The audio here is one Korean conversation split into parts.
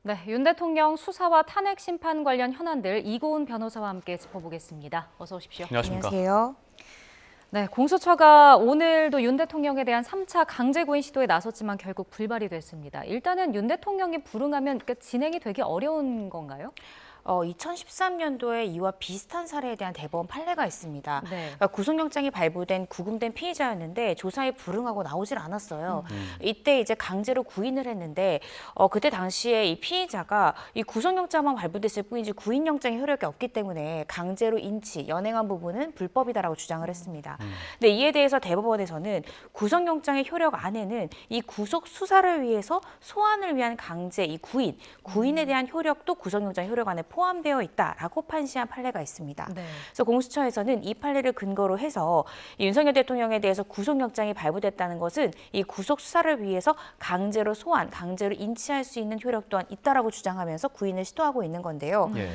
네, 윤 대통령 수사와 탄핵 심판 관련 현안들 이고은 변호사와 함께 짚어보겠습니다. 어서 오십시오. 안녕하십니까. 안녕하세요. 네, 공수처가 오늘도 윤 대통령에 대한 3차 강제 구인 시도에 나섰지만 결국 불발이 됐습니다. 일단은 윤 대통령이 불응하면 진행이 되기 어려운 건가요? 2013년도에 이와 비슷한 사례에 대한 대법원 판례가 있습니다. 네. 그러니까 구속영장이 발부된 구금된 피의자였는데 조사에 불응하고 나오질 않았어요. 이때 이제 강제로 구인을 했는데 그때 당시에 이 피의자가 이 구속영장만 발부됐을 뿐이지 구인영장의 효력이 없기 때문에 강제로 인치, 연행한 부분은 불법이다라고 주장을 했습니다. 근데 이에 대해서 대법원에서는 구속영장의 효력 안에는 이 구속 수사를 위해서 소환을 위한 강제, 이 구인에 대한 효력도 구속영장 효력 안에 포함되어 있다라고 판시한 판례가 있습니다. 네. 그래서 공수처에서는 이 판례를 근거로 해서 윤석열 대통령에 대해서 구속영장이 발부됐다는 것은 이 구속 수사를 위해서 강제로 소환, 강제로 인치할 수 있는 효력 또한 있다라고 주장하면서 구인을 시도하고 있는 건데요. 예.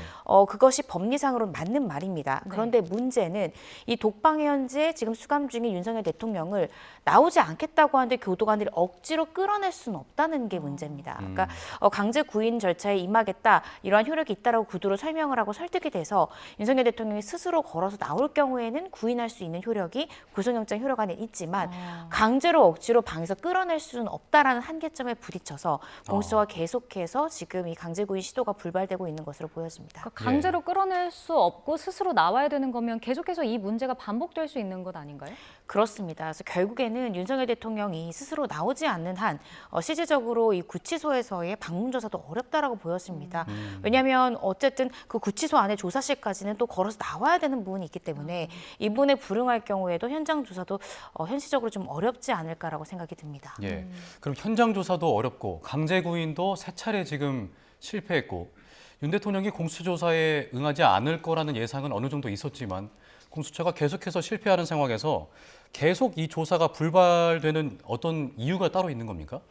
그것이 법리상으로는 맞는 말입니다. 그런데 문제는 이 독방에 현재 지금 수감 중인 윤석열 대통령을 나오지 않겠다고 하는데 교도관들이 억지로 끌어낼 수는 없다는 게 문제입니다. 그러니까 강제 구인 절차에 임하겠다, 이러한 효력이 있다라고 구두로 설명을 하고 설득이 돼서 윤석열 대통령이 스스로 걸어서 나올 경우에는 구인할 수 있는 효력이 구속영장 효력 안에 있지만 강제로 억지로 방에서 끌어낼 수는 없다라는 한계점에 부딪혀서 공수처가 계속해서 지금 이 강제 구인 시도가 불발되고 있는 것으로 보여집니다. 그러니까 강제로 끌어낼 수 없고 스스로 나와야 되는 거면 계속해서 이 문제가 반복될 수 있는 것 아닌가요? 그렇습니다. 그래서 결국에는 윤석열 대통령이 스스로 나오지 않는 한 실질적으로 이 구치소에서의 방문 조사도 어렵다라고 보여집니다. 왜냐하면 어쨌든 그 구치소 안에 조사실까지는 또 걸어서 나와야 되는 부분이 있기 때문에 이분에 불응할 경우에도 현장 조사도 현실적으로 좀 어렵지 않을까라고 생각이 듭니다. 예. 그럼 현장 조사도 어렵고 강제 구인도 세 차례 지금 실패했고 윤 대통령이 공수처 조사에 응하지 않을 거라는 예상은 어느 정도 있었지만 공수처가 계속해서 실패하는 상황에서 계속 이 조사가 불발되는 어떤 이유가 따로 있는 겁니까?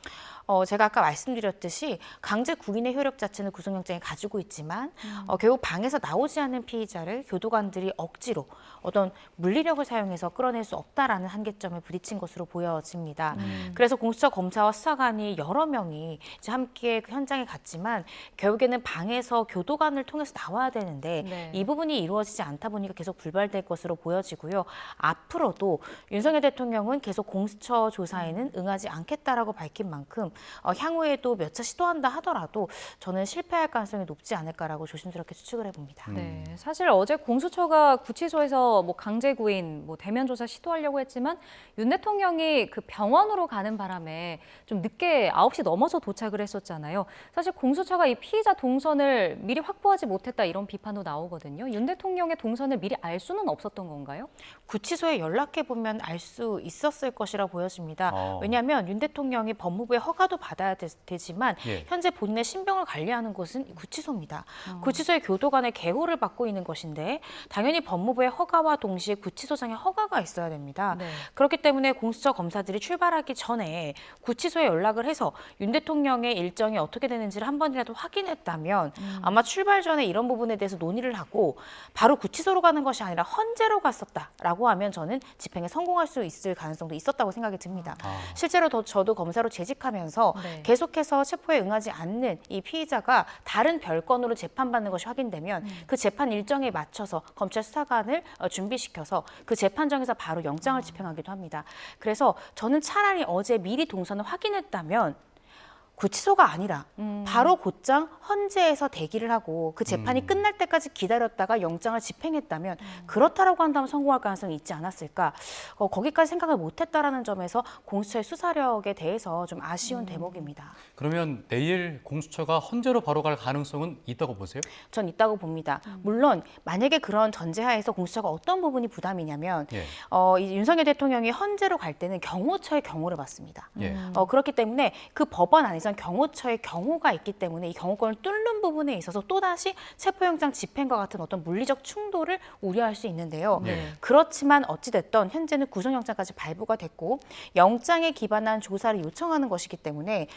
제가 아까 말씀드렸듯이 강제 구인의 효력 자체는 구속영장이 가지고 있지만 결국 방에서 나오지 않는 피의자를 교도관들이 억지로 어떤 물리력을 사용해서 끌어낼 수 없다라는 한계점에 부딪힌 것으로 보여집니다. 그래서 공수처 검사와 수사관이 여러 명이 이제 함께 그 현장에 갔지만 결국에는 방에서 교도관을 통해서 나와야 되는데 네. 이 부분이 이루어지지 않다 보니까 계속 불발될 것으로 보여지고요. 앞으로도 윤석열 대통령은 계속 공수처 조사에는 응하지 않겠다라고 밝힌 만큼 향후에도 몇 차 시도한다 하더라도 저는 실패할 가능성이 높지 않을까라고 조심스럽게 추측을 해봅니다. 네, 사실 어제 공수처가 구치소에서 강제 구인, 대면 조사 시도하려고 했지만 윤 대통령이 그 병원으로 가는 바람에 좀 늦게 9시 넘어서 도착을 했었잖아요. 사실 공수처가 이 피의자 동선을 미리 확보하지 못했다 이런 비판도 나오거든요. 윤 대통령의 동선을 미리 알 수는 없었던 건가요? 구치소에 연락해 보면 알 수 있었을 것이라 보여집니다. 왜냐하면 윤 대통령이 법무부의 허가도 받아야 되지만 예. 현재 본인의 신병을 관리하는 곳은 구치소입니다. 구치소의 교도관의 개호를 받고 있는 것인데 당연히 법무부의 허가와 동시에 구치소장의 허가가 있어야 됩니다. 네. 그렇기 때문에 공수처 검사들이 출발하기 전에 구치소에 연락을 해서 윤 대통령의 일정이 어떻게 되는지를 한 번이라도 확인했다면 아마 출발 전에 이런 부분에 대해서 논의를 하고 바로 구치소로 가는 것이 아니라 헌재로 갔었다라고 하면 저는 집행에 성공할 수 있을 가능성도 있었다고 생각이 듭니다. 실제로 저도 검사로 재직하면서 네. 계속해서 체포에 응하지 않는 이 피의자가 다른 별건으로 재판받는 것이 확인되면 그 재판 일정에 맞춰서 검찰 수사관을 준비시켜서 그 재판정에서 바로 영장을 집행하기도 합니다. 그래서 저는 차라리 어제 미리 동선을 확인했다면 구치소가 아니라 바로 곧장 헌재에서 대기를 하고 그 재판이 끝날 때까지 기다렸다가 영장을 집행했다면 그렇다라고 한다면 성공할 가능성이 있지 않았을까. 거기까지 생각을 못했다라는 점에서 공수처의 수사력에 대해서 좀 아쉬운 대목입니다. 그러면 내일 공수처가 헌재로 바로 갈 가능성은 있다고 보세요? 전 있다고 봅니다. 물론 만약에 그런 전제하에서 공수처가 어떤 부분이 부담이냐면 예. 이 윤석열 대통령이 헌재로 갈 때는 경호처의 경호를 받습니다. 예. 그렇기 때문에 그 법원 안에서는 경호처의 경호가 있기 때문에 이 경호권을 뚫는 부분에 있어서 또다시 체포영장 집행과 같은 어떤 물리적 충돌을 우려할 수 있는데요. 네. 그렇지만 어찌됐든 현재는 구속영장까지 발부가 됐고 영장에 기반한 조사를 요청하는 것이기 때문에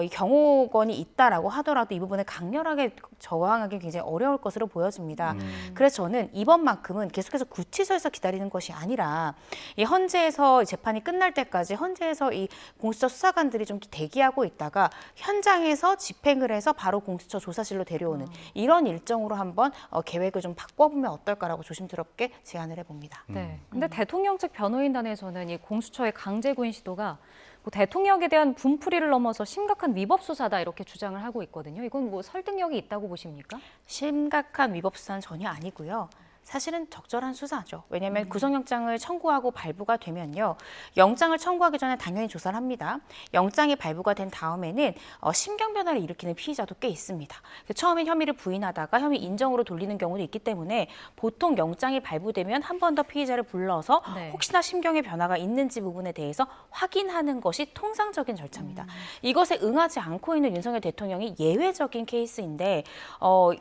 이 경호권이 있다라고 하더라도 이 부분을 강렬하게 저항하기 굉장히 어려울 것으로 보여집니다. 그래서 저는 이번만큼은 계속해서 구치소에서 기다리는 것이 아니라 이 헌재에서 재판이 끝날 때까지 헌재에서 이 공수처 수사관들이 좀 대기하고 있다가 현장에서 집행을 해서 바로 공수처 조사실로 데려오는 이런 일정으로 한번 계획을 좀 바꿔보면 어떨까라고 조심스럽게 제안을 해봅니다. 네. 근데 대통령 측 변호인단에서는 이 공수처의 강제 구인 시도가 뭐 대통령에 대한 분풀이를 넘어서 심각한 위법 수사다 이렇게 주장을 하고 있거든요. 이건 뭐 설득력이 있다고 보십니까? 심각한 위법 수사는 전혀 아니고요. 사실은 적절한 수사죠. 왜냐하면 구속영장을 청구하고 발부가 되면요. 영장을 청구하기 전에 당연히 조사를 합니다. 영장이 발부가 된 다음에는 심경 변화를 일으키는 피의자도 꽤 있습니다. 처음엔 혐의를 부인하다가 혐의 인정으로 돌리는 경우도 있기 때문에 보통 영장이 발부되면 한 번 더 피의자를 불러서 네. 혹시나 심경의 변화가 있는지 부분에 대해서 확인하는 것이 통상적인 절차입니다. 이것에 응하지 않고 있는 윤석열 대통령이 예외적인 케이스인데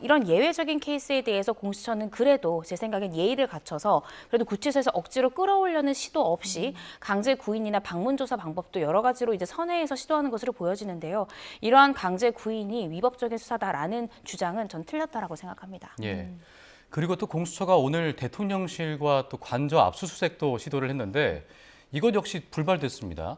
이런 예외적인 케이스에 대해서 공수처는 그래도 제 생각엔 예의를 갖춰서 그래도 구치소에서 억지로 끌어오려는 시도 없이 강제 구인이나 방문 조사 방법도 여러 가지로 이제 선회해서 시도하는 것으로 보여지는데요. 이러한 강제 구인이 위법적인 수사다라는 주장은 전 틀렸다라고 생각합니다. 예. 그리고 또 공수처가 오늘 대통령실과 또 관저 압수수색도 시도를 했는데 이것 역시 불발됐습니다.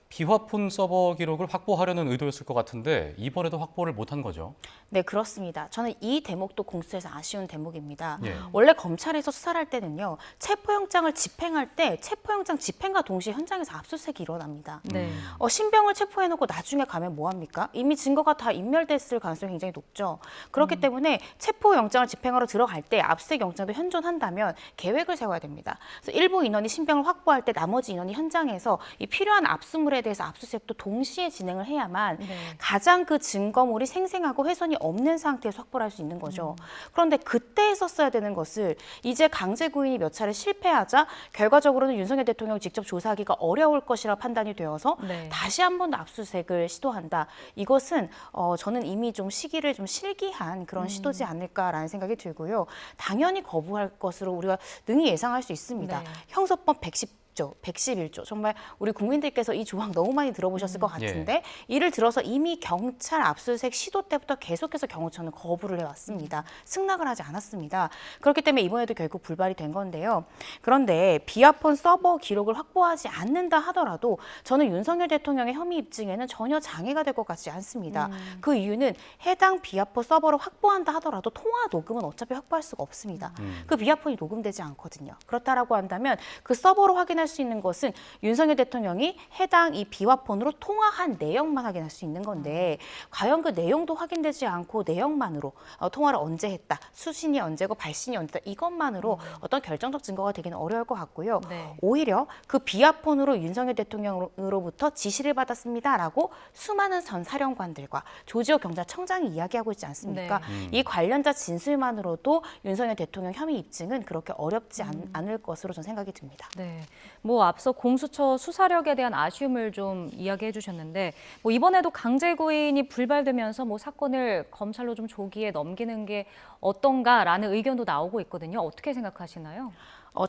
비화폰 서버 기록을 확보하려는 의도였을 것 같은데 이번에도 확보를 못한 거죠. 네, 그렇습니다. 저는 이 대목도 공수처에서 아쉬운 대목입니다. 예. 원래 검찰에서 수사를 할 때는요. 체포영장을 집행할 때 체포영장 집행과 동시에 현장에서 압수수색이 일어납니다. 네. 신병을 체포해놓고 나중에 가면 뭐합니까? 이미 증거가 다 인멸됐을 가능성이 굉장히 높죠. 그렇기 때문에 체포영장을 집행하러 들어갈 때 압수수색 영장도 현존한다면 계획을 세워야 됩니다. 그래서 일부 인원이 신병을 확보할 때 나머지 인원이 현장에서 이 필요한 압수물에 대해서 압수수색도 동시에 진행을 해야만 네. 가장 그 증거물이 생생하고 훼손이 없는 상태에서 확보를 할 수 있는 거죠. 그런데 그때 했었어야 되는 것을 이제 강제 구인이 몇 차례 실패하자 결과적으로는 윤석열 대통령이 직접 조사하기가 어려울 것이라 판단이 되어서 네. 다시 한 번 더 압수수색을 시도한다. 이것은 저는 이미 좀 시기를 좀 실기한 그런 시도지 않을까라는 생각이 들고요. 당연히 거부할 것으로 우리가 능히 예상할 수 있습니다. 네. 형소법 111조. 정말 우리 국민들께서 이 조항 너무 많이 들어보셨을 것 같은데 이를 들어서 이미 경찰 압수수색 시도 때부터 계속해서 경호처는 거부를 해왔습니다. 승낙을 하지 않았습니다. 그렇기 때문에 이번에도 결국 불발이 된 건데요. 그런데 비화폰 서버 기록을 확보하지 않는다 하더라도 저는 윤석열 대통령의 혐의 입증에는 전혀 장애가 될 것 같지 않습니다. 그 이유는 해당 비화폰 서버를 확보한다 하더라도 통화 녹음은 어차피 확보할 수가 없습니다. 그 비화폰이 녹음되지 않거든요. 그렇다라고 한다면 그 서버로 확인할 수 있는 것은 윤석열 대통령이 해당 이 비화폰으로 통화한 내용만 확인할 수 있는 건데 과연 그 내용도 확인되지 않고 내용만으로 통화를 언제 했다, 수신이 언제고 발신이 언제다 이것만으로 어떤 결정적 증거가 되기는 어려울 것 같고요. 네. 오히려 그 비화폰으로 윤석열 대통령으로부터 지시를 받았습니다라고 수많은 전 사령관들과 조지호 경찰청장이 이야기하고 있지 않습니까? 이 관련자 진술만으로도 윤석열 대통령 혐의 입증은 그렇게 어렵지 않을 것으로 저는 생각이 듭니다. 네. 뭐 앞서 공수처 수사력에 대한 아쉬움을 좀 이야기해 주셨는데 뭐 이번에도 강제 구인이 불발되면서 뭐 사건을 검찰로 좀 조기에 넘기는 게 어떤가라는 의견도 나오고 있거든요. 어떻게 생각하시나요?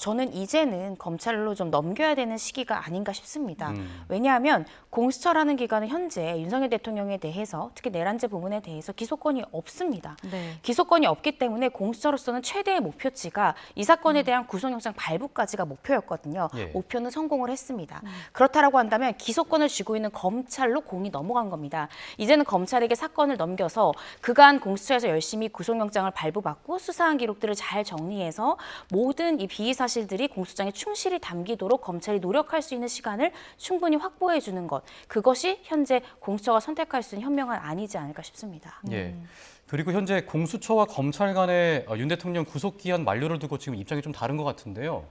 저는 이제는 검찰로 좀 넘겨야 되는 시기가 아닌가 싶습니다. 왜냐하면 공수처라는 기관은 현재 윤석열 대통령에 대해서 특히 내란죄 부분에 대해서 기소권이 없습니다. 네. 기소권이 없기 때문에 공수처로서는 최대의 목표치가 이 사건에 대한 구속영장 발부까지가 목표였거든요. 예. 목표는 성공을 했습니다. 그렇다라고 한다면 기소권을 쥐고 있는 검찰로 공이 넘어간 겁니다. 이제는 검찰에게 사건을 넘겨서 그간 공수처에서 열심히 구속영장을 발부받고 수사한 기록들을 잘 정리해서 모든 이 사실들이 공소장에 충실히 담기도록 검찰이 노력할 수 있는 시간을 충분히 확보해 주는 것. 그것이 현재 공수처가 선택할 수 있는 현명한 안이지 않을까 싶습니다. 예. 그리고 현재 공수처와 검찰 간의 윤 대통령 구속기한 만료를 두고 지금 입장이 좀 다른 것 같은데요.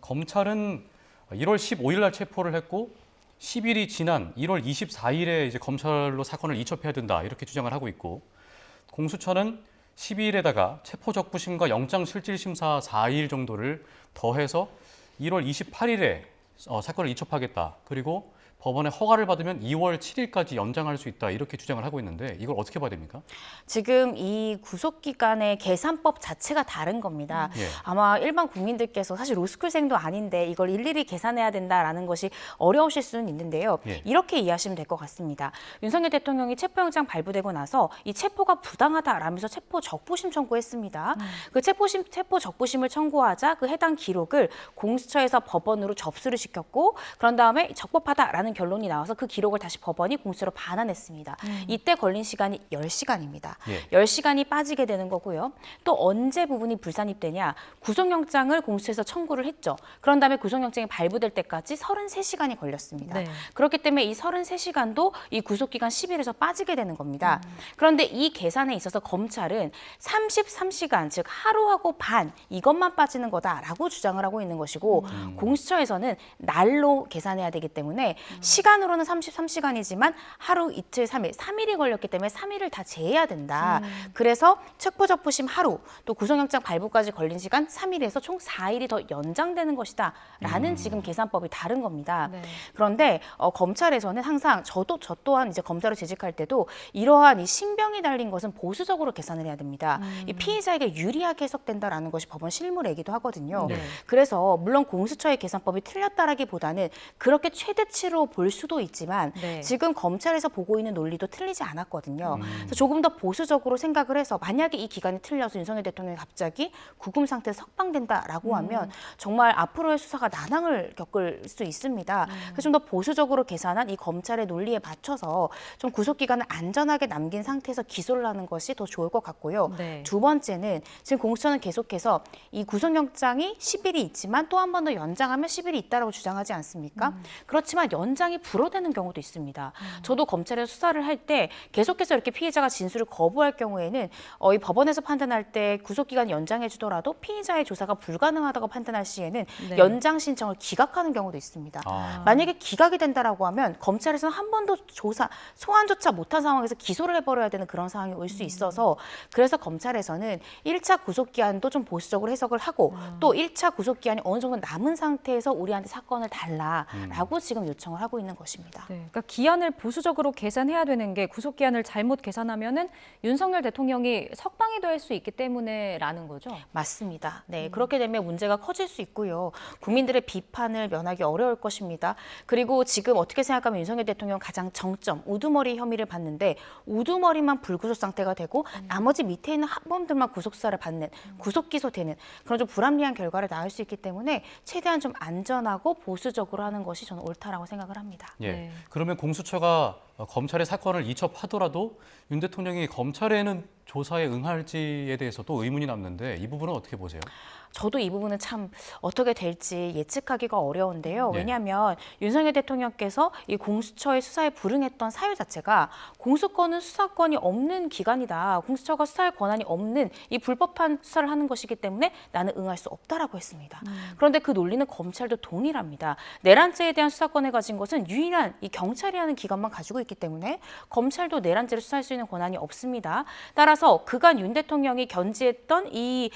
검찰은 1월 15일 날 체포를 했고 10일이 지난 1월 24일에 이제 검찰로 사건을 이첩해야 된다 이렇게 주장을 하고 있고 공수처는 12일에다가 체포적부심과 영장실질심사 4일 정도를 더해서 1월 28일에 사건을 이첩하겠다. 그리고 법원의 허가를 받으면 2월 7일까지 연장할 수 있다. 이렇게 주장을 하고 있는데 이걸 어떻게 봐야 됩니까? 지금 이 구속기간의 계산법 자체가 다른 겁니다. 예. 아마 일반 국민들께서 사실 로스쿨생도 아닌데 이걸 일일이 계산해야 된다라는 것이 어려우실 수는 있는데요. 예. 이렇게 이해하시면 될 것 같습니다. 윤석열 대통령이 체포영장 발부되고 나서 이 체포가 부당하다라면서 체포 적부심 청구했습니다. 그 체포 적부심을 청구하자 그 해당 기록을 공수처에서 법원으로 접수를 시켰고 그런 다음에 적법하다라는 없다라는 결론이 나와서 그 기록을 다시 법원이 공수처로 반환했습니다. 이때 걸린 시간이 10시간입니다. 예. 10시간이 빠지게 되는 거고요. 또 언제 부분이 불산입되냐? 구속영장을 공수처에서 청구를 했죠. 그런 다음에 구속영장이 발부될 때까지 33시간이 걸렸습니다. 네. 그렇기 때문에 이 33시간도 이 구속기간 10일에서 빠지게 되는 겁니다. 그런데 이 계산에 있어서 검찰은 33시간, 즉 하루하고 반 이것만 빠지는 거다라고 주장을 하고 있는 것이고 공수처에서는 날로 계산해야 되기 때문에 시간으로는 33시간이지만 하루, 이틀, 3일, 3일이 걸렸기 때문에 3일을 다 제해야 된다. 그래서 체포접부심 하루, 또 구속영장 발부까지 걸린 시간 3일에서 총 4일이 더 연장되는 것이다라는 지금 계산법이 다른 겁니다. 네. 그런데 검찰에서는 항상 저 또한 이제 검사로 재직할 때도 이러한 이 신병이 달린 것은 보수적으로 계산을 해야 됩니다. 이 피의자에게 유리하게 해석된다라는 것이 법원 실무례기도 하거든요. 네. 그래서 물론 공수처의 계산법이 틀렸다라기보다는 그렇게 최대치로 볼 수도 있지만 네. 지금 검찰에서 보고 있는 논리도 틀리지 않았거든요. 그래서 조금 더 보수적으로 생각을 해서 만약에 이 기간이 틀려서 윤석열 대통령이 갑자기 구금 상태에서 석방된다라고 하면 정말 앞으로의 수사가 난항을 겪을 수 있습니다. 그래서 좀 더 보수적으로 계산한 이 검찰의 논리에 맞춰서 좀 구속기간을 안전하게 남긴 상태에서 기소를 하는 것이 더 좋을 것 같고요. 네. 두 번째는 지금 공수처는 계속해서 이 구속영장이 10일이 있지만 또 한 번 더 연장하면 10일이 있다라고 주장하지 않습니까? 그렇지만 연장이 불어대는 경우도 있습니다. 저도 검찰에서 수사를 할 때 계속해서 이렇게 피해자가 진술을 거부할 경우에는 이 법원에서 판단할 때 구속기간 연장해 주더라도 피의자의 조사가 불가능하다고 판단할 시에는 네. 연장 신청을 기각하는 경우도 있습니다. 만약에 기각이 된다라고 하면 검찰에서는 한 번도 조사 소환조차 못한 상황에서 기소를 해버려야 되는 그런 상황이 올 수 있어서 그래서 검찰에서는 1차 구속기한도 좀 보수적으로 해석을 하고 또 1차 구속기한이 어느 정도 남은 상태에서 우리한테 사건을 달라라고 지금 요청을 하고 있는 것입니다. 네, 그러니까 기한을 보수적으로 계산해야 되는 게 구속 기한을 잘못 계산하면은 윤석열 대통령이 석방이 될 수 있기 때문에라는 거죠. 맞습니다. 네, 그렇게 되면 문제가 커질 수 있고요. 국민들의 비판을 면하기 어려울 것입니다. 그리고 지금 어떻게 생각하면 윤석열 대통령 가장 정점, 우두머리 혐의를 받는데 우두머리만 불구속 상태가 되고 나머지 밑에 있는 합범들만 구속수사를 받는, 구속 기소되는 그런 좀 불합리한 결과를 낳을 수 있기 때문에 최대한 좀 안전하고 보수적으로 하는 것이 저는 옳다라고 생각을 합니다. 예. 네. 그러면 공수처가 검찰의 사건을 이첩하더라도 윤 대통령이 검찰에는 조사에 응할지에 대해서 또 의문이 남는데 이 부분은 어떻게 보세요? 저도 이 부분은 참 어떻게 될지 예측하기가 어려운데요. 네. 왜냐하면 윤석열 대통령께서 이 공수처의 수사에 불응했던 사유 자체가 공수권은 수사권이 없는 기관이다. 공수처가 수사할 권한이 없는 이 불법한 수사를 하는 것이기 때문에 나는 응할 수 없다라고 했습니다. 그런데 그 논리는 검찰도 동일합니다. 내란죄에 대한 수사권을 가진 것은 유일한 이 경찰이라는 기관만 가지고 있기 때문에 검찰도 내란죄를 수사할 수 있는 권한이 없습니다. 따라서 그간 윤 대통령이 견지했던 이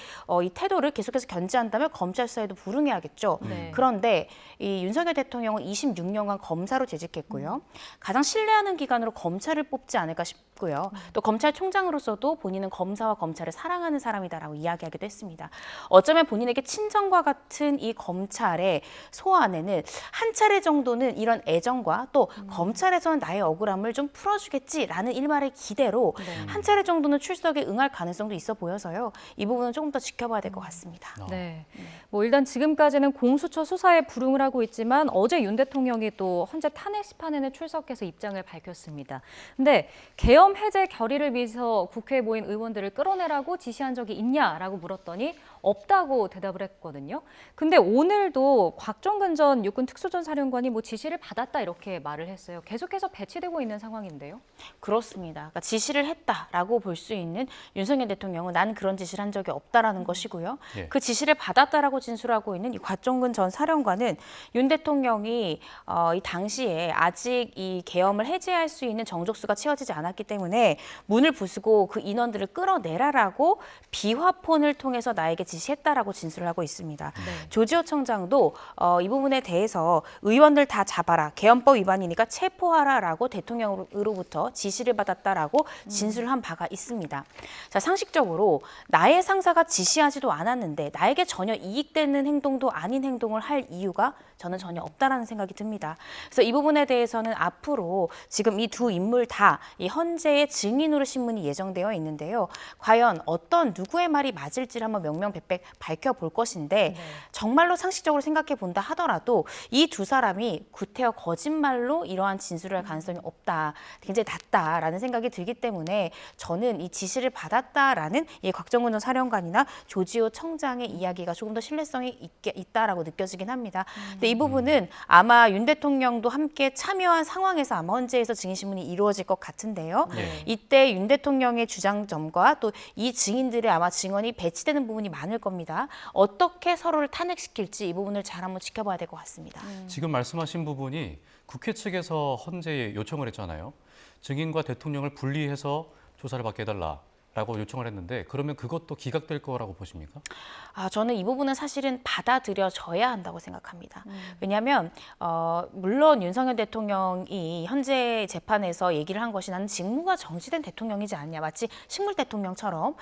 태도를 계속해서 견지한다면 검찰 수사에도 불응해야겠죠. 네. 그런데 이 윤석열 대통령은 26년간 검사로 재직했고요. 가장 신뢰하는 기관으로 검찰을 뽑지 않을까 싶고요. 또 검찰총장으로서도 본인은 검사와 검찰을 사랑하는 사람이다라고 이야기하기도 했습니다. 어쩌면 본인에게 친정과 같은 이 검찰의 소환에는 한 차례 정도는 이런 애정과 또 검찰에서는 나의 억울함을 좀 풀어주겠지라는 일말의 기대로 한 차례 정도는 출석에 응할 가능성도 있어 보여서요. 이 부분은 조금 더 지켜봐야 될 것 같습니다. 네. 뭐 일단 지금까지는 공수처 수사에 불응을 하고 있지만 어제 윤 대통령이 또 헌재 탄핵 심판에 출석해서 입장을 밝혔습니다. 근데 계엄 해제 결의를 위해서 국회에 모인 의원들을 끌어내라고 지시한 적이 있냐라고 물었더니 없다고 대답을 했거든요. 근데 오늘도 곽종근 전 육군 특수전 사령관이 뭐 지시를 받았다 이렇게 말을 했어요. 계속해서 배치되고 있는 상황인데요. 그렇습니다. 그러니까 지시를 했다라고 볼 수 있는 윤석열 대통령은 난 그런 지시를 한 적이 없다라는 것이고요. 예. 그 지시를 받았다라고 진술하고 있는 이 곽종근 전 사령관은 윤 대통령이 이 당시에 아직 이 계엄을 해제할 수 있는 정족수가 채워지지 않았기 때문에 문을 부수고 그 인원들을 끌어내라라고 비화폰을 통해서 나에게 지시했다라고 진술을 하고 있습니다. 네. 조지호 청장도 이 부분에 대해서 의원들 다 잡아라, 계엄법 위반이니까 체포하라라고 대통령으로부터 지시를 받았다라고 진술을 한 바가 있습니다. 있습니다. 자, 상식적으로 나의 상사가 지시하지도 않았는데 나에게 전혀 이익되는 행동도 아닌 행동을 할 이유가 저는 전혀 없다라는 생각이 듭니다. 그래서 이 부분에 대해서는 앞으로 지금 이 두 인물 다 이 헌재의 증인으로 신문이 예정되어 있는데요. 과연 어떤 누구의 말이 맞을지를 한번 명명백백 밝혀볼 것인데 정말로 상식적으로 생각해 본다 하더라도 이 두 사람이 구태여 거짓말로 이러한 진술을 할 가능성이 없다. 굉장히 낮다라는 생각이 들기 때문에 저는 이 지시를 받았다라는 이 곽정근 전 사령관이나 조지호 청장의 이야기가 조금 더 신뢰성이 있다라고 느껴지긴 합니다. 근데 이 부분은 아마 윤 대통령도 함께 참여한 상황에서 아마 헌재에서 증인신문이 이루어질 것 같은데요. 이때 윤 대통령의 주장점과 또 이 증인들의 아마 증언이 배치되는 부분이 많을 겁니다. 어떻게 서로를 탄핵시킬지 이 부분을 잘 한번 지켜봐야 될 것 같습니다. 지금 말씀하신 부분이 국회 측에서 헌재에 요청을 했잖아요. 증인과 대통령을 분리해서 조사를 받게 해달라라고 요청을 했는데 그러면 그것도 기각될 거라고 보십니까? 저는 이 부분은 사실은 받아들여져야 한다고 생각합니다. 왜냐하면 물론 윤석열 대통령이 현재 재판에서 얘기를 한 것이 나는 직무가 정지된 대통령이지 않냐. 마치 식물 대통령처럼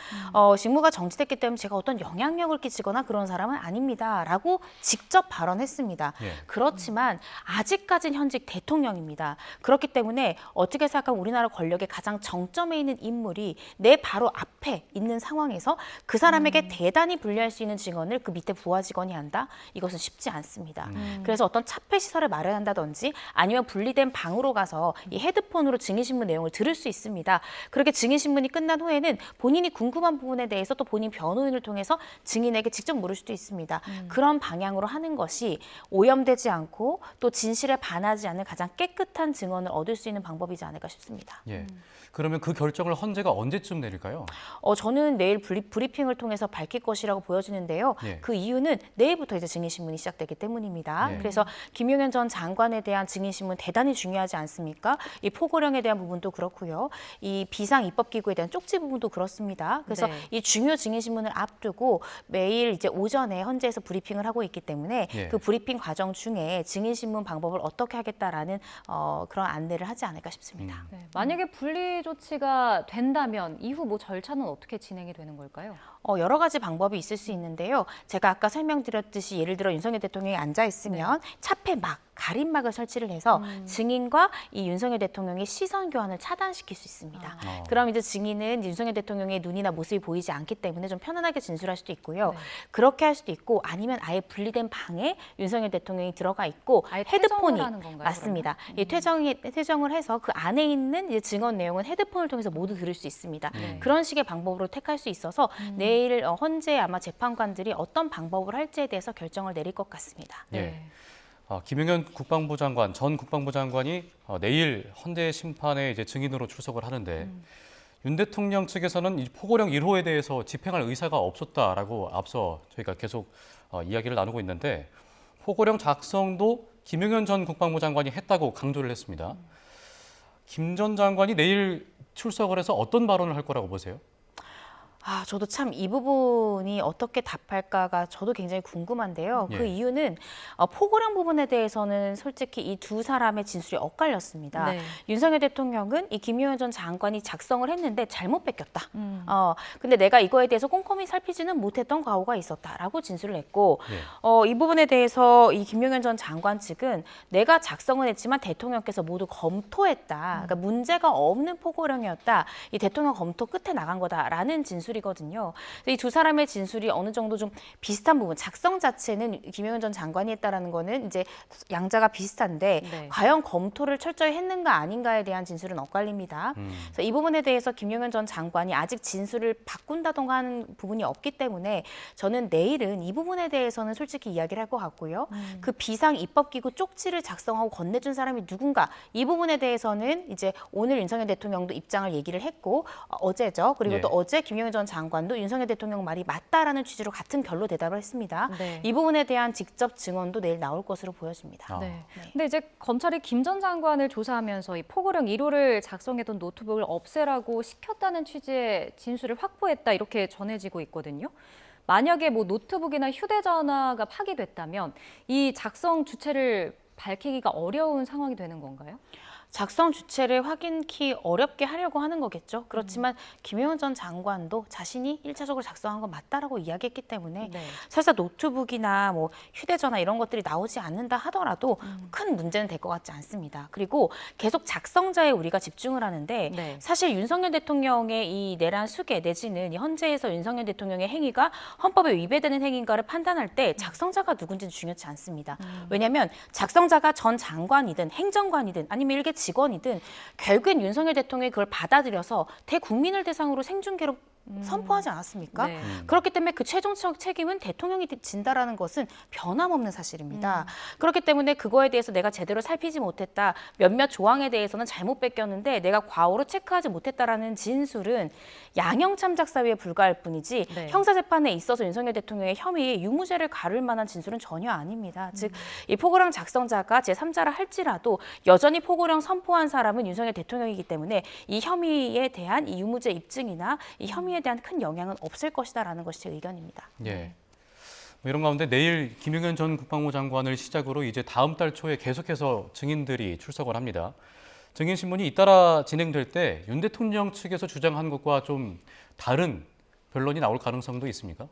직무가 정지됐기 때문에 제가 어떤 영향력을 끼치거나 그런 사람은 아닙니다. 라고 직접 발언했습니다. 그렇지만 아직까지는 현직 대통령입니다. 그렇기 때문에 어떻게 생각하면 우리나라 권력의 가장 정점에 있는 인물이 내 바로 앞에 있는 상황에서 그 사람에게 대단히 불리할 수 있는 증언을 그 밑에 부하 직원이 한다? 이것은 쉽지 않습니다. 그래서 어떤 차폐 시설을 마련한다든지 아니면 분리된 방으로 가서 이 헤드폰으로 증인신문 내용을 들을 수 있습니다. 그렇게 증인신문이 끝난 후에는 본인이 궁금한 부분에 대해서 또 본인 변호인을 통해서 증인에게 직접 물을 수도 있습니다. 그런 방향으로 하는 것이 오염되지 않고 또 진실에 반하지 않는 가장 깨끗한 증언을 얻을 수 있는 방법이지 않을까 싶습니다. 예. 그러면 그 결정을 헌재가 언제쯤 내릴까요? 저는 내일 브리핑을 통해서 밝힐 것이라고 보여지는데요. 그 이유는 내일부터 이제 증인신문이 시작되기 때문입니다. 그래서 김용현 전 장관에 대한 증인신문 대단히 중요하지 않습니까? 이 포고령에 대한 부분도 그렇고요. 이 비상입법기구에 대한 쪽지 부분도 그렇습니다. 그래서 이 중요 증인신문을 앞두고 매일 이제 오전에 헌재에서 브리핑을 하고 있기 때문에 그 브리핑 과정 중에 증인신문 방법을 어떻게 하겠다라는 그런 안내를 하지 않을까 싶습니다. 만약에 분리 조치가 된다면 이후 뭐 절차는 어떻게 진행이 되는 걸까요? 여러 가지 방법이 있을 수 있는데요. 제가 아까 설명드렸듯이 예를 들어 윤석열 대통령이 앉아 있으면 차폐막, 가림막을 설치를 해서 증인과 이 윤석열 대통령의 시선 교환을 차단시킬 수 있습니다. 그럼 이제 증인은 윤석열 대통령의 눈이나 모습이 보이지 않기 때문에 좀 편안하게 진술할 수도 있고요. 그렇게 할 수도 있고 아니면 아예 분리된 방에 윤석열 대통령이 들어가 있고 헤드폰이 하는 건가요, 맞습니다. 이 퇴정을 해서 그 안에 있는 이제 증언 내용은 헤드폰을 통해서 모두 들을 수 있습니다. 그런 식의 방법으로 택할 수 있어서 내일 헌재 아마 재판관들이 어떤 방법을 할지에 대해서 결정을 내릴 것 같습니다. 김용현 국방부 장관, 전 국방부 장관이 내일 헌재 심판에 이제 증인으로 출석을 하는데 윤 대통령 측에서는 이 포고령 1호에 대해서 집행할 의사가 없었다라고 앞서 저희가 계속 이야기를 나누고 있는데 포고령 작성도 김용현 전 국방부 장관이 했다고 강조를 했습니다. 김 전 장관이 내일 출석을 해서 어떤 발언을 할 거라고 보세요? 저도 참 이 부분이 어떻게 답할까가 저도 굉장히 궁금한데요. 그 이유는 포고령 부분에 대해서는 솔직히 이 두 사람의 진술이 엇갈렸습니다. 윤석열 대통령은 이 김용현 전 장관이 작성을 했는데 잘못 뺏겼다. 근데 내가 이거에 대해서 꼼꼼히 살피지는 못했던 과오가 있었다라고 진술을 했고 이 부분에 대해서 이 김용현 전 장관 측은 내가 작성은 했지만 대통령께서 모두 검토했다. 그러니까 문제가 없는 포고령이었다. 이 대통령 검토 끝에 나간 거다라는 진술이거든요. 이 두 사람의 진술이 어느 정도 좀 비슷한 부분, 작성 자체는 김용현 전 장관이 했다라는 거는 이제 양자가 비슷한데 과연 검토를 철저히 했는가 아닌가에 대한 진술은 엇갈립니다. 그래서 이 부분에 대해서 김용현 전 장관이 아직 진술을 바꾼다던가 하는 부분이 없기 때문에 저는 내일은 이 부분에 대해서는 솔직히 이야기를 할 것 같고요. 그 비상 입법기구 쪽지를 작성하고 건네준 사람이 누군가 이 부분에 대해서는 이제 오늘 윤석열 대통령도 입장을 얘기를 했고 어제죠. 그리고 또 어제 김용현 전 장관도 윤석열 대통령 말이 맞다라는 취지로 같은 결로 대답을 했습니다. 이 부분에 대한 직접 증언도 내일 나올 것으로 보여집니다. 근데 이제 검찰이 김 전 장관을 조사하면서 이 포고령 1호를 작성했던 노트북을 없애라고 시켰다는 취지의 진술을 확보했다 이렇게 전해지고 있거든요. 만약에 뭐 노트북이나 휴대전화가 파기됐다면 이 작성 주체를 밝히기가 어려운 상황이 되는 건가요? 작성 주체를 확인키 어렵게 하려고 하는 거겠죠. 그렇지만 김용현 전 장관도 자신이 1차적으로 작성한 건 맞다라고 이야기했기 때문에 네. 설사 노트북이나 뭐 휴대전화 이런 것들이 나오지 않는다 하더라도 큰 문제는 될 것 같지 않습니다. 그리고 계속 작성자에 우리가 집중을 하는데 네. 사실 윤석열 대통령의 이 내란 수계 내지는 이 헌재에서 윤석열 대통령의 행위가 헌법에 위배되는 행위인가를 판단할 때 작성자가 누군지는 중요치 않습니다. 왜냐하면 작성자가 전 장관이든 행정관이든 아니면 일개 직원이든 결국엔 윤석열 대통령이 그걸 받아들여서 대국민을 대상으로 생중계로 선포하지 않았습니까? 네. 그렇기 때문에 그 최종적 책임은 대통령이 진다라는 것은 변함없는 사실입니다. 그렇기 때문에 그거에 대해서 내가 제대로 살피지 못했다, 몇몇 조항에 대해서는 잘못 베꼈는데 내가 과오로 체크하지 못했다라는 진술은 양형 참작 사유에 불과할 뿐이지 네. 형사재판에 있어서 윤석열 대통령의 혐의에 유무죄를 가를 만한 진술은 전혀 아닙니다. 즉, 이 포고령 작성자가 제3자라 할지라도 여전히 포고령 선포한 사람은 윤석열 대통령이기 때문에 이 혐의에 대한 이 유무죄 입증이나 이 혐의에 대한 큰 영향은 없을 것이다라는 것이 제 의견입니다. 예. 뭐 이런 가운데 내일 김용현 전 국방부 장관을 시작으로 이제 다음 달 초에 계속해서 증인들이 출석을 합니다. 증인 신문이 잇따라 진행될 때 윤 대통령 측에서 주장한 것과 좀 다른 변론이 나올 가능성도 있습니까?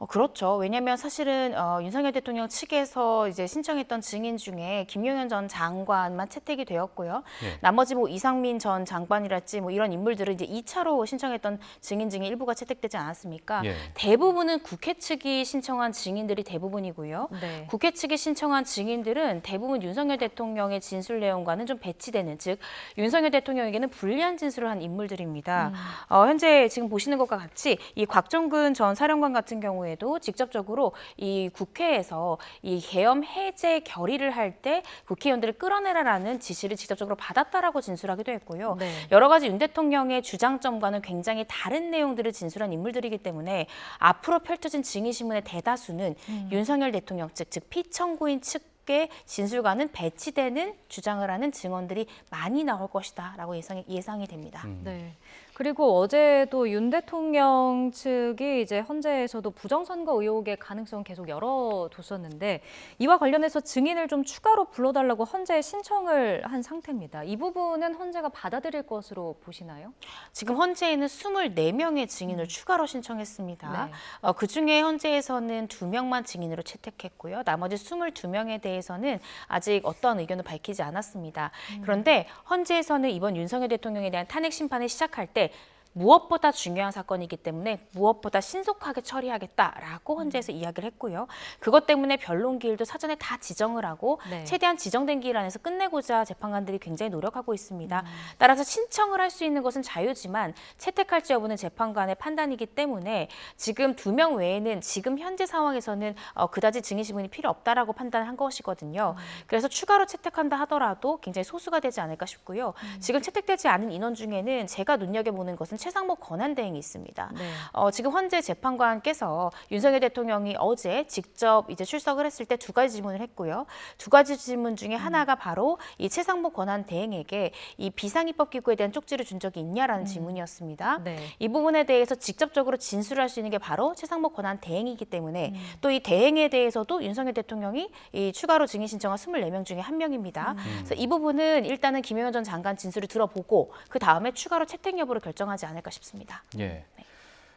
그렇죠. 왜냐하면 사실은 윤석열 대통령 측에서 이제 신청했던 증인 중에 김용현 전 장관만 채택이 되었고요. 예. 나머지 뭐 이상민 전 장관이랄지 뭐 이런 인물들은 이제 2차로 신청했던 증인 중에 일부가 채택되지 않았습니까? 예. 대부분은 국회 측이 신청한 증인들이 대부분이고요. 네. 국회 측이 신청한 증인들은 대부분 윤석열 대통령의 진술 내용과는 좀 배치되는, 즉 윤석열 대통령에게는 불리한 진술을 한 인물들입니다. 현재 지금 보시는 것과 같이 이 곽종근 전 사령관 같은 경우에도 직접적으로 이 국회에서 이 계엄 해제 결의를 할 때 국회의원들을 끌어내라라는 지시를 직접적으로 받았다라고 진술하기도 했고요. 네. 여러 가지 윤 대통령의 주장점과는 굉장히 다른 내용들을 진술한 인물들이기 때문에 앞으로 펼쳐진 증인신문의 대다수는 윤석열 대통령 측, 즉 피청구인 측의 진술과는 배치되는 주장을 하는 증언들이 많이 나올 것이다라고 예상이 됩니다. 네. 그리고 어제도 윤 대통령 측이 이제 헌재에서도 부정선거 의혹의 가능성 계속 열어뒀었는데 이와 관련해서 증인을 좀 추가로 불러달라고 헌재에 신청을 한 상태입니다. 이 부분은 헌재가 받아들일 것으로 보시나요? 지금 헌재에는 24명의 증인을 추가로 신청했습니다. 네. 그중에 헌재에서는 2명만 증인으로 채택했고요. 나머지 22명에 대해서는 아직 어떠한 의견을 밝히지 않았습니다. 그런데 헌재에서는 이번 윤석열 대통령에 대한 탄핵 심판을 시작할 때 무엇보다 중요한 사건이기 때문에 무엇보다 신속하게 처리하겠다라고 헌재에서 이야기를 했고요. 그것 때문에 변론 기일도 사전에 다 지정을 하고 네. 최대한 지정된 기일 안에서 끝내고자 재판관들이 굉장히 노력하고 있습니다. 따라서 신청을 할 수 있는 것은 자유지만 채택할지 여부는 재판관의 판단이기 때문에 지금 2명 외에는 지금 현재 상황에서는 그다지 증인 신문이 필요 없다라고 판단한 것이거든요. 그래서 추가로 채택한다 하더라도 굉장히 소수가 되지 않을까 싶고요. 지금 채택되지 않은 인원 중에는 제가 눈여겨보는 것은 최상목 권한대행이 있습니다. 네. 지금 헌재 재판관께서 윤석열 대통령이 어제 직접 이제 출석을 했을 때 2가지 질문을 했고요. 2가지 질문 중에 하나가 바로 이 최상목 권한대행에게 이 비상입법기구에 대한 쪽지를 준 적이 있냐라는 질문이었습니다. 네. 이 부분에 대해서 직접적으로 진술할 수 있는 게 바로 최상목 권한대행이기 때문에 또 이 대행에 대해서도 윤석열 대통령이 이 추가로 증인 신청한 24명 중에 1명입니다. 그래서 이 부분은 일단은 김용현 전 장관 진술을 들어보고 그 다음에 추가로 채택 여부를 결정하지 않을까 싶습니다. 예.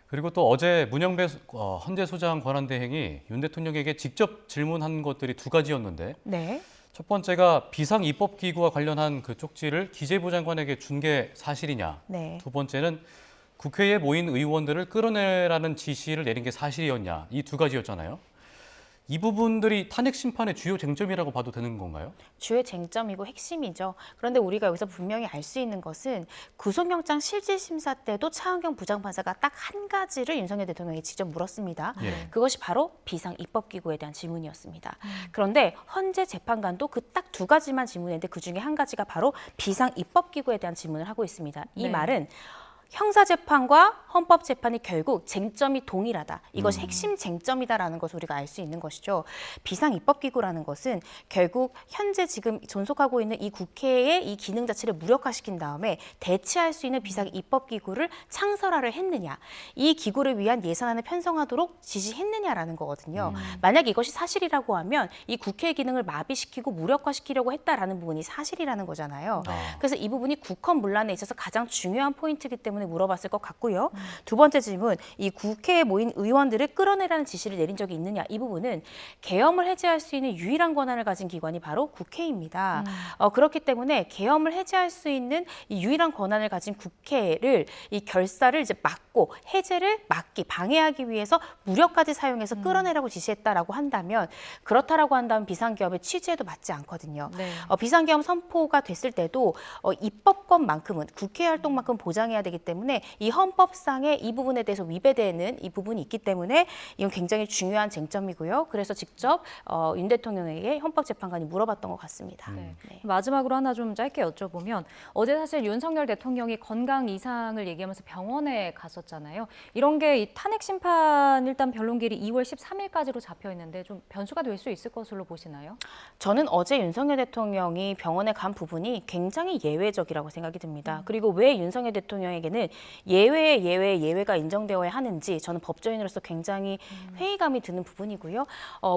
그리고 또 어제 문영배 헌재 소장 권한대행이 윤 대통령에게 직접 질문한 것들이 2가지였는데 네. 첫 번째가 비상입법기구와 관련한 그 쪽지를 기재부 장관에게 준 게 사실이냐. 네. 두 번째는 국회에 모인 의원들을 끌어내라는 지시를 내린 게 사실이었냐. 이 2가지였잖아요. 이 부분들이 탄핵 심판의 주요 쟁점이라고 봐도 되는 건가요? 주요 쟁점이고 핵심이죠. 그런데 우리가 여기서 분명히 알 수 있는 것은 구속영장 실질심사 때도 차은경 부장판사가 딱 한 가지를 윤석열 대통령이 직접 물었습니다. 예. 그것이 바로 비상입법기구에 대한 질문이었습니다. 그런데 헌재 재판관도 그 딱 2가지만 질문했는데 그중에 한 가지가 바로 비상입법기구에 대한 질문을 하고 있습니다. 이 네. 말은 형사재판과 헌법재판이 결국 쟁점이 동일하다. 이것이 핵심 쟁점이다라는 것을 우리가 알 수 있는 것이죠. 비상입법기구라는 것은 결국 현재 지금 존속하고 있는 이 국회의 이 기능 자체를 무력화시킨 다음에 대체할 수 있는 비상입법기구를 창설화를 했느냐. 이 기구를 위한 예산안을 편성하도록 지시했느냐라는 거거든요. 만약 이것이 사실이라고 하면 이 국회의 기능을 마비시키고 무력화시키려고 했다라는 부분이 사실이라는 거잖아요. 그래서 이 부분이 국헌 문란에 있어서 가장 중요한 포인트이기 때문에 물어봤을 것 같고요. 두 번째 질문, 이 국회에 모인 의원들을 끌어내라는 지시를 내린 적이 있느냐. 이 부분은 계엄을 해제할 수 있는 유일한 권한을 가진 기관이 바로 국회입니다. 그렇기 때문에 계엄을 해제할 수 있는 이 유일한 권한을 가진 국회를 이 결사를 이제 막고 해제를 막기, 방해하기 위해서 무력까지 사용해서 끌어내라고 지시했다라고 한다면 그렇다라고 한다면 비상계엄의 취지에도 맞지 않거든요. 네. 비상계엄 선포가 됐을 때도 입법권만큼은 국회 활동만큼 보장해야 되기 때문에 이 헌법상의 이 부분에 대해서 위배되는 이 부분이 있기 때문에 이건 굉장히 중요한 쟁점이고요. 그래서 직접 윤 대통령에게 헌법재판관이 물어봤던 것 같습니다. 네. 네. 마지막으로 하나 좀 짧게 여쭤보면 어제 사실 윤석열 대통령이 건강 이상을 얘기하면서 병원에 갔었잖아요. 이런 게 이 탄핵 심판 일단 변론기일이 2월 13일까지로 잡혀 있는데 좀 변수가 될 수 있을 것으로 보시나요? 저는 어제 윤석열 대통령이 병원에 간 부분이 굉장히 예외적이라고 생각이 듭니다. 그리고 왜 윤석열 대통령에게는 예외가 인정되어야 하는지 저는 법조인으로서 굉장히 회의감이 드는 부분이고요.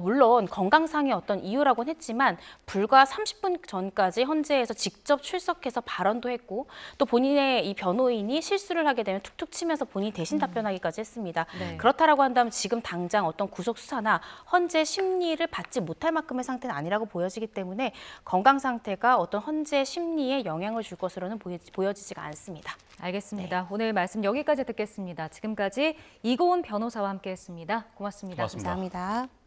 물론 건강상의 어떤 이유라고는 했지만 불과 30분 전까지 헌재에서 직접 출석해서 발언도 했고 또 본인의 이 변호인이 실수를 하게 되면 툭툭 치면서 본인이 대신 답변하기까지 했습니다. 네. 그렇다라고 한다면 지금 당장 어떤 구속 수사나 헌재 심리를 받지 못할 만큼의 상태는 아니라고 보여지기 때문에 건강 상태가 어떤 헌재 심리에 영향을 줄 것으로는 보여지지가 않습니다. 알겠습니다. 오늘 말씀 여기까지 듣겠습니다. 지금까지 이고은 변호사와 함께했습니다. 고맙습니다. 고맙습니다. 감사합니다.